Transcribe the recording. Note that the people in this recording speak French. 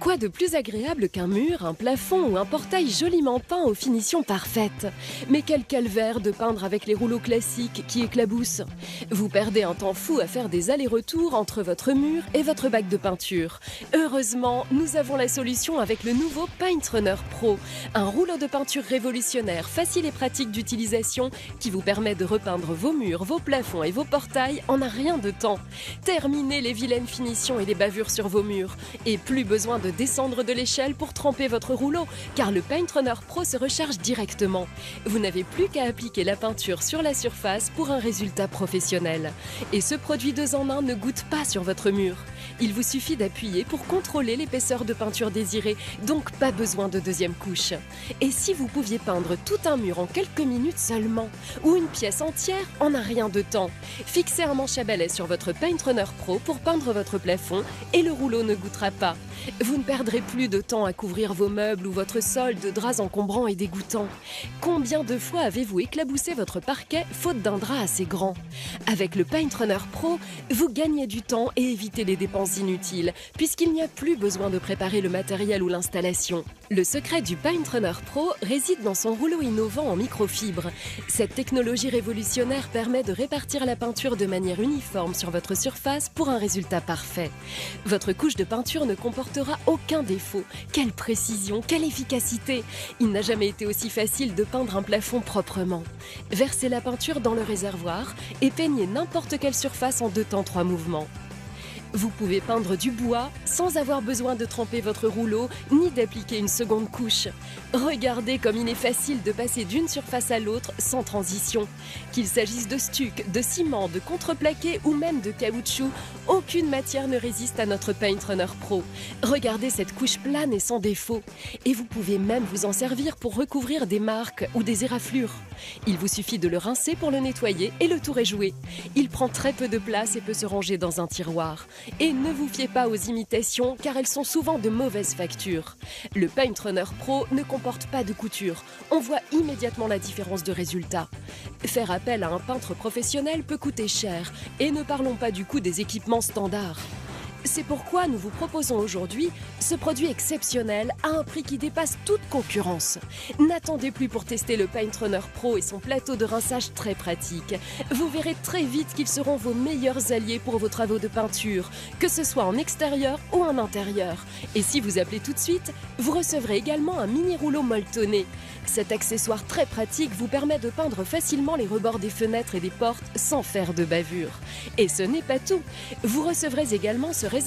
Quoi de plus agréable qu'un mur, un plafond ou un portail joliment peint aux finitions parfaites? Mais quel calvaire de peindre avec les rouleaux classiques qui éclaboussent! Vous perdez un temps fou à faire des allers-retours entre votre mur et votre bac de peinture. Heureusement, nous avons la solution avec le nouveau Paint Runner Pro, un rouleau de peinture révolutionnaire, facile et pratique d'utilisation qui vous permet de repeindre vos murs, vos plafonds et vos portails en un rien de temps. Terminez les vilaines finitions et les bavures sur vos murs. Et plus besoin de descendre de l'échelle pour tremper votre rouleau, car le Paint Runner Pro se recharge directement. Vous n'avez plus qu'à appliquer la peinture sur la surface pour un résultat professionnel. Et ce produit 2 en 1 ne goûte pas sur votre mur. Il vous suffit d'appuyer pour contrôler l'épaisseur de peinture désirée, donc pas besoin de deuxième couche. Et si vous pouviez peindre tout un mur en quelques minutes seulement, ou une pièce entière en un rien de temps, fixez un manche à balai sur votre Paint Runner Pro pour peindre votre plafond et le rouleau ne goûtera pas. Vous ne perdrez plus de temps à couvrir vos meubles ou votre sol de draps encombrants et dégoûtants. Combien de fois avez-vous éclaboussé votre parquet faute d'un drap assez grand? Avec le Paint Runner Pro, vous gagnez du temps et évitez les dépenses inutiles, puisqu'il n'y a plus besoin de préparer le matériel ou l'installation. Le secret du Paint Runner Pro réside dans son rouleau innovant en microfibre. Cette technologie révolutionnaire permet de répartir la peinture de manière uniforme sur votre surface pour un résultat parfait. Votre couche de peinture ne comportera aucun défaut. Quelle précision, quelle efficacité! Il n'a jamais été aussi facile de peindre un plafond proprement. Versez la peinture dans le réservoir et peignez n'importe quelle surface en 2 temps 3 mouvements. Vous pouvez peindre du bois sans avoir besoin de tremper votre rouleau ni d'appliquer une seconde couche. Regardez comme il est facile de passer d'une surface à l'autre sans transition. Qu'il s'agisse de stuc, de ciment, de contreplaqué ou même de caoutchouc, aucune matière ne résiste à notre Paint Runner Pro. Regardez cette couche plane et sans défaut. Et vous pouvez même vous en servir pour recouvrir des marques ou des éraflures. Il vous suffit de le rincer pour le nettoyer et le tour est joué. Il prend très peu de place et peut se ranger dans un tiroir. Et ne vous fiez pas aux imitations car elles sont souvent de mauvaise facture. Le Paint Runner Pro ne comporte pas de couture. On voit immédiatement la différence de résultat. Faire appel à un peintre professionnel peut coûter cher et ne parlons pas du coût des équipements standards. C'est pourquoi nous vous proposons aujourd'hui ce produit exceptionnel à un prix qui dépasse toute concurrence. N'attendez plus pour tester le Paint Runner Pro et son plateau de rinçage très pratique. Vous verrez très vite qu'ils seront vos meilleurs alliés pour vos travaux de peinture, que ce soit en extérieur ou en intérieur. Et si vous appelez tout de suite, vous recevrez également un mini rouleau molletonné. Cet accessoire très pratique vous permet de peindre facilement les rebords des fenêtres et des portes sans faire de bavure. Et ce n'est pas tout. Vous recevrez également ce réservoir